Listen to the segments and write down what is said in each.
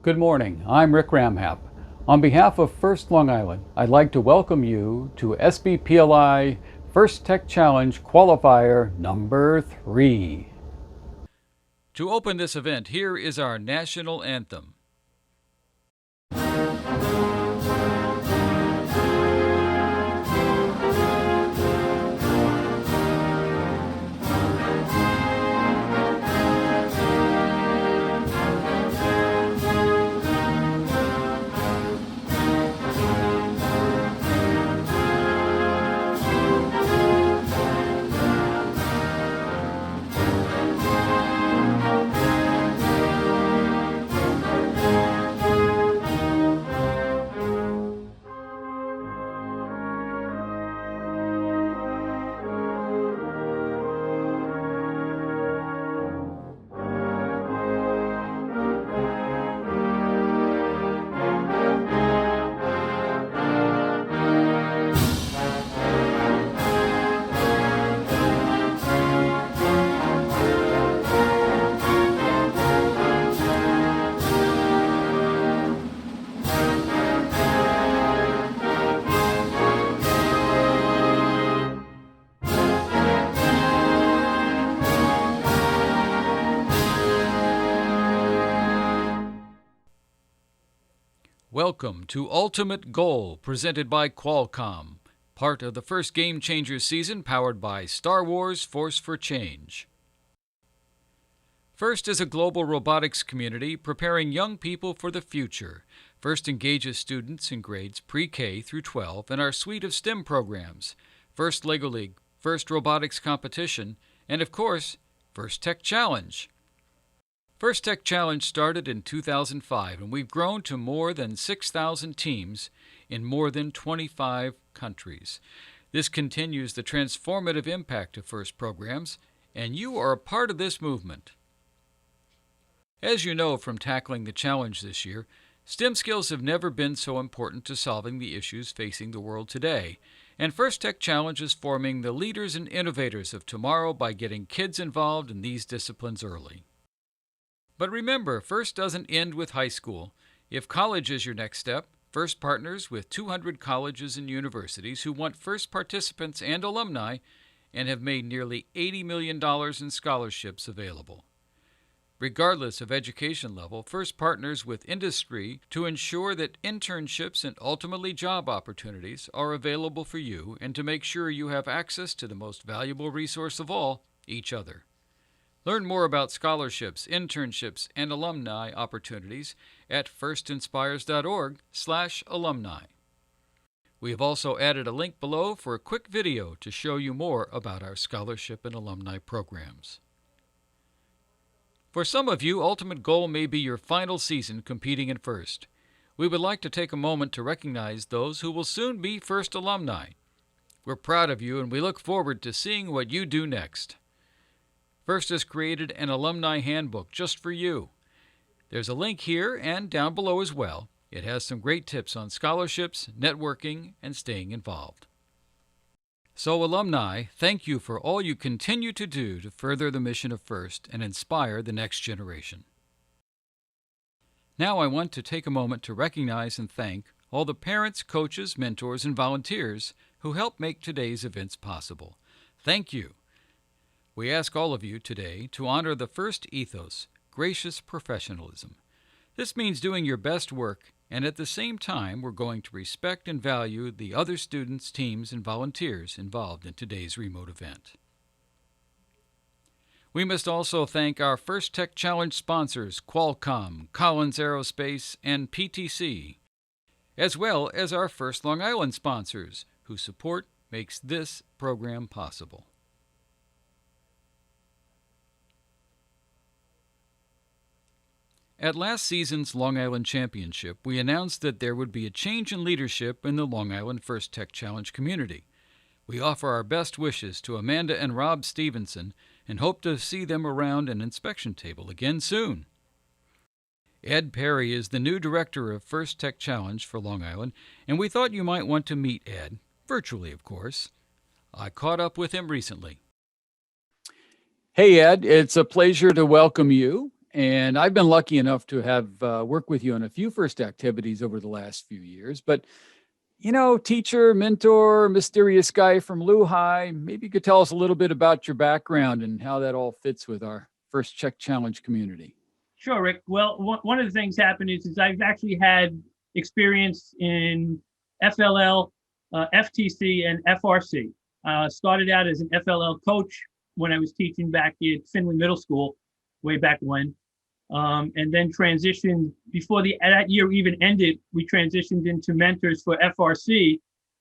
Good morning, I'm Rick Ramhap. On behalf of First Long Island, I'd like to welcome you to SBPLI First Tech Challenge Qualifier number 3. To open this event, here is our national anthem. Welcome to Ultimate Goal, presented by Qualcomm, part of the first Game Changers season powered by Star Wars Force for Change. FIRST is a global robotics community preparing young people for the future. FIRST engages students in grades pre-K through 12 in our suite of STEM programs, FIRST LEGO League, FIRST Robotics Competition, and of course, FIRST Tech Challenge. First Tech Challenge started in 2005, and we've grown to more than 6,000 teams in more than 25 countries. This continues the transformative impact of FIRST programs, and you are a part of this movement. As you know from tackling the challenge this year, STEM skills have never been so important to solving the issues facing the world today, and First Tech Challenge is forming the leaders and innovators of tomorrow by getting kids involved in these disciplines early. But remember, FIRST doesn't end with high school. If college is your next step, FIRST partners with 200 colleges and universities who want FIRST participants and alumni and have made nearly $80 million in scholarships available. Regardless of education level, FIRST partners with industry to ensure that internships and ultimately job opportunities are available for you and to make sure you have access to the most valuable resource of all, each other. Learn more about scholarships, internships, and alumni opportunities at firstinspires.org/alumni. We have also added a link below for a quick video to show you more about our scholarship and alumni programs. For some of you, Ultimate Goal may be your final season competing in FIRST. We would like to take a moment to recognize those who will soon be FIRST alumni. We're proud of you, and we look forward to seeing what you do next. FIRST has created an alumni handbook just for you. There's a link here and down below as well. It has some great tips on scholarships, networking, and staying involved. So alumni, thank you for all you continue to do to further the mission of FIRST and inspire the next generation. Now I want to take a moment to recognize and thank all the parents, coaches, mentors, and volunteers who help make today's events possible. Thank you. We ask all of you today to honor the FIRST ethos, gracious professionalism. This means doing your best work, and at the same time, we're going to respect and value the other students, teams, and volunteers involved in today's remote event. We must also thank our First Tech Challenge sponsors, Qualcomm, Collins Aerospace, and PTC, as well as our First Long Island sponsors, whose support makes this program possible. At last season's Long Island Championship, we announced that there would be a change in leadership in the Long Island First Tech Challenge community. We offer our best wishes to Amanda and Rob Stevenson and hope to see them around an inspection table again soon. Ed Perry is the new director of First Tech Challenge for Long Island, and we thought you might want to meet Ed, virtually of course. I caught up with him recently. Hey Ed, it's a pleasure to welcome you And I've been lucky enough to have worked with you on a few first activities over the last few years. But, teacher, mentor, mysterious guy from Lou High, maybe you could tell us a little bit about your background and how that all fits with our First Check Challenge community. Sure, Rick. Well, one of the things happened is I've actually had experience in FLL, FTC, and FRC. Started out as an FLL coach when I was teaching back at Findlay Middle School, way back when. And then transitioned, before that year even ended, we transitioned into mentors for FRC,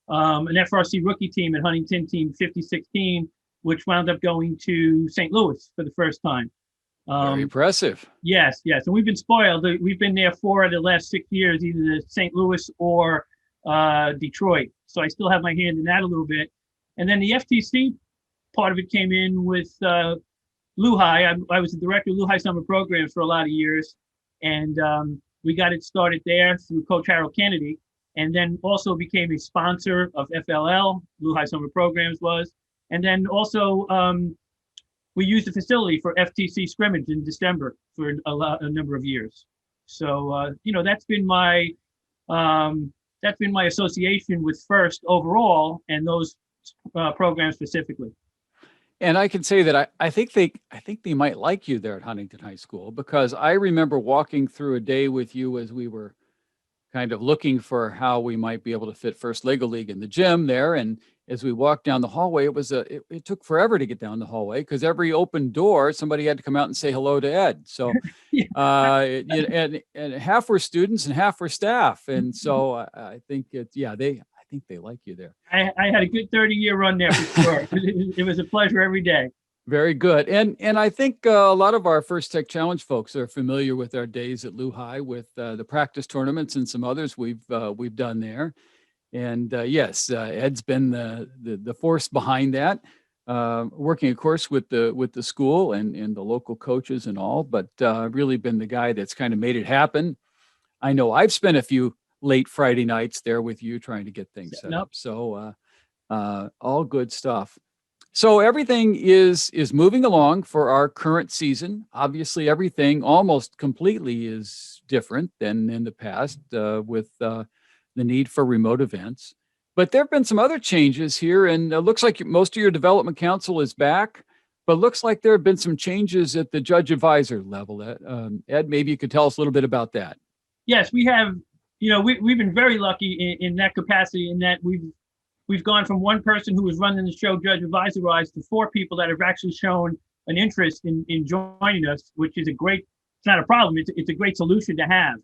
an FRC rookie team at Huntington, team 5016, which wound up going to St. Louis for the first time. Very impressive. Yes. And we've been spoiled. We've been there 4 of the last 6 years, either St. Louis or Detroit. So I still have my hand in that a little bit. And then the FTC part of it came in with Lou High. I was the director of Lou High summer programs for a lot of years. And we got it started there through Coach Harold Kennedy. And then also became a sponsor of FLL, Lou High summer programs was. And then also, we used the facility for FTC scrimmage in December for a number of years. So, that's been my association with First overall, and those programs specifically. And I can say that I think they might like you there at Huntington High School, because I remember walking through a day with you as we were kind of looking for how we might be able to fit First Lego League in the gym there. And as we walked down the hallway, it took forever to get down the hallway, because every open door, somebody had to come out and say hello to Ed. So, and half were students and half were staff. And so I think I think they like you there. I had a good 30-year run there for sure. It was a pleasure every day. Very good. And I think a lot of our First Tech Challenge folks are familiar with our days at Lou High, with the practice tournaments and some others we've done there. And yes, Ed's been the force behind that, working, of course, with the school and the local coaches and all, but really been the guy that's kind of made it happen. I know I've spent a few late Friday nights there with you trying to get things set up. So all good stuff. So everything is moving along for our current season. Obviously, everything almost completely is different than in the past with the need for remote events. But there have been some other changes here, and it looks like most of your development council is back, but looks like there have been some changes at the judge advisor level. Ed, maybe you could tell us a little bit about that. Yes, we have. We've been very lucky in that capacity, in that we've gone from one person who was running the show, Judge Advisor-wise, to 4 people that have actually shown an interest in joining us, which is it's not a problem. It's a great solution to have.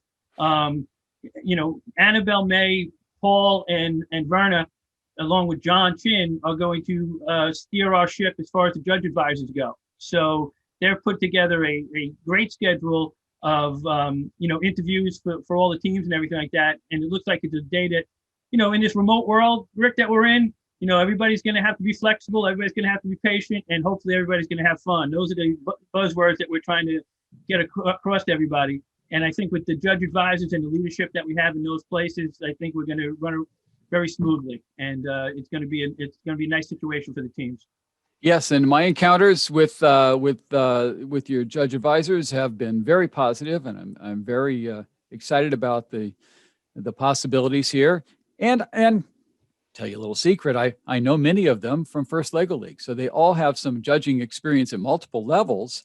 Annabelle, May, Paul, and Verna, along with John Chin, are going to steer our ship as far as the judge advisors go. So they've put together a great schedule of interviews for all the teams and everything like that. And it looks like it's a day that, in this remote world, Rick, that we're in, everybody's going to have to be flexible. Everybody's going to have to be patient, and hopefully everybody's going to have fun. Those are the buzzwords that we're trying to get across to everybody. And I think with the judge advisors and the leadership that we have in those places, I think we're going to run it very smoothly, and it's going to be a nice situation for the teams. Yes, and my encounters with your judge advisors have been very positive, and I'm very excited about the possibilities here. And tell you a little secret, I know many of them from First Lego League, so they all have some judging experience at multiple levels.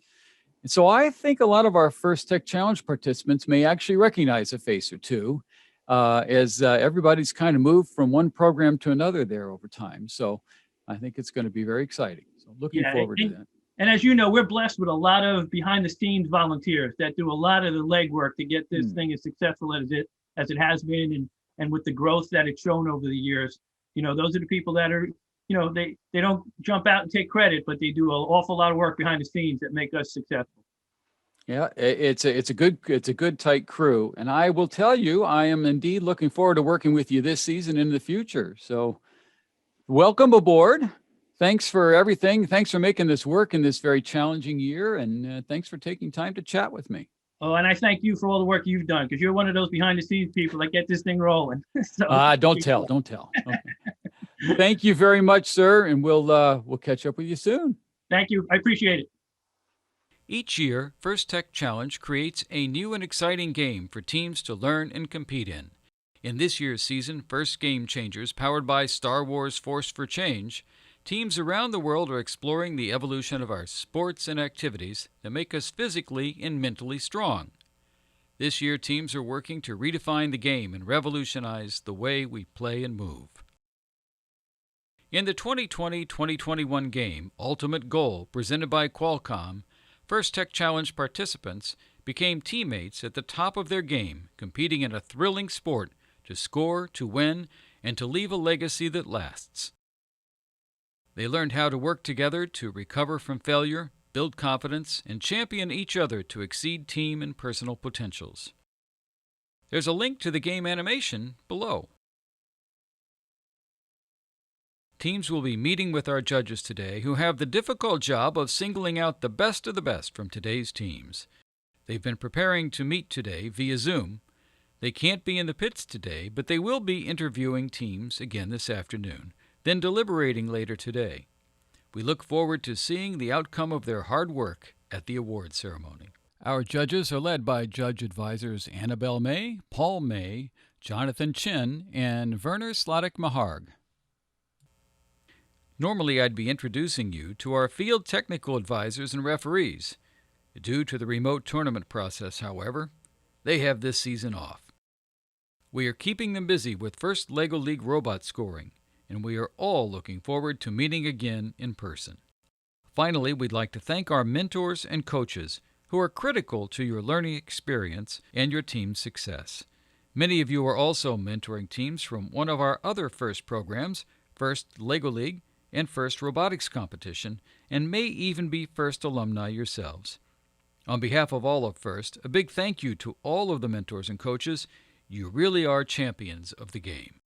And so I think a lot of our First Tech Challenge participants may actually recognize a face or two, as everybody's kind of moved from one program to another there over time. So I think it's going to be very exciting. So looking forward to that. And as you know, we're blessed with a lot of behind the scenes volunteers that do a lot of the legwork to get this thing as successful as it has been, and with the growth that it's shown over the years. Those are the people that are, they don't jump out and take credit, but they do an awful lot of work behind the scenes that make us successful. Yeah, it's a good tight crew, and I will tell you, I am indeed looking forward to working with you this season and in the future. So welcome aboard. Thanks for everything. Thanks for making this work in this very challenging year, and thanks for taking time to chat with me. Oh, and I thank you for all the work you've done, because you're one of those behind the scenes people that get this thing rolling. Don't tell. Okay. Thank you very much, sir, and we'll catch up with you soon. Thank you. I appreciate it. Each year, First Tech Challenge creates a new and exciting game for teams to learn and compete in. In this year's season, First Game Changers, powered by Star Wars Force for Change, teams around the world are exploring the evolution of our sports and activities that make us physically and mentally strong. This year, teams are working to redefine the game and revolutionize the way we play and move. In the 2020-2021 game, Ultimate Goal, presented by Qualcomm, First Tech Challenge participants became teammates at the top of their game, competing in a thrilling sport to score, to win, and to leave a legacy that lasts. They learned how to work together to recover from failure, build confidence, and champion each other to exceed team and personal potentials. There's a link to the game animation below. Teams will be meeting with our judges today who have the difficult job of singling out the best of the best from today's teams. They've been preparing to meet today via Zoom. They can't be in the pits today, but they will be interviewing teams again this afternoon, then deliberating later today. We look forward to seeing the outcome of their hard work at the award ceremony. Our judges are led by judge advisors Annabelle May, Paul May, Jonathan Chin, and Werner Slottick-Maharg. Normally, I'd be introducing you to our field technical advisors and referees. Due to the remote tournament process, however, they have this season off. We are keeping them busy with First LEGO League robot scoring, and we are all looking forward to meeting again in person. Finally, we'd like to thank our mentors and coaches who are critical to your learning experience and your team's success. Many of you are also mentoring teams from one of our other FIRST programs, First LEGO League and First Robotics Competition, and may even be FIRST alumni yourselves. On behalf of all of FIRST, a big thank you to all of the mentors and coaches. You really are champions of the game.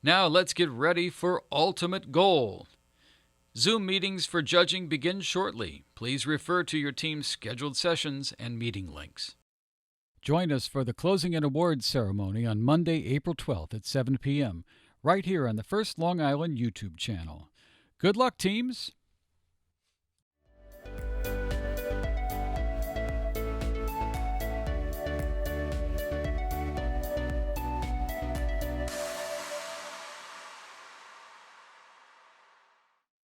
Now let's get ready for Ultimate Goal. Zoom meetings for judging begin shortly. Please refer to your team's scheduled sessions and meeting links. Join us for the closing and awards ceremony on Monday, April 12th at 7 p.m., right here on the First Long Island YouTube channel. Good luck, teams!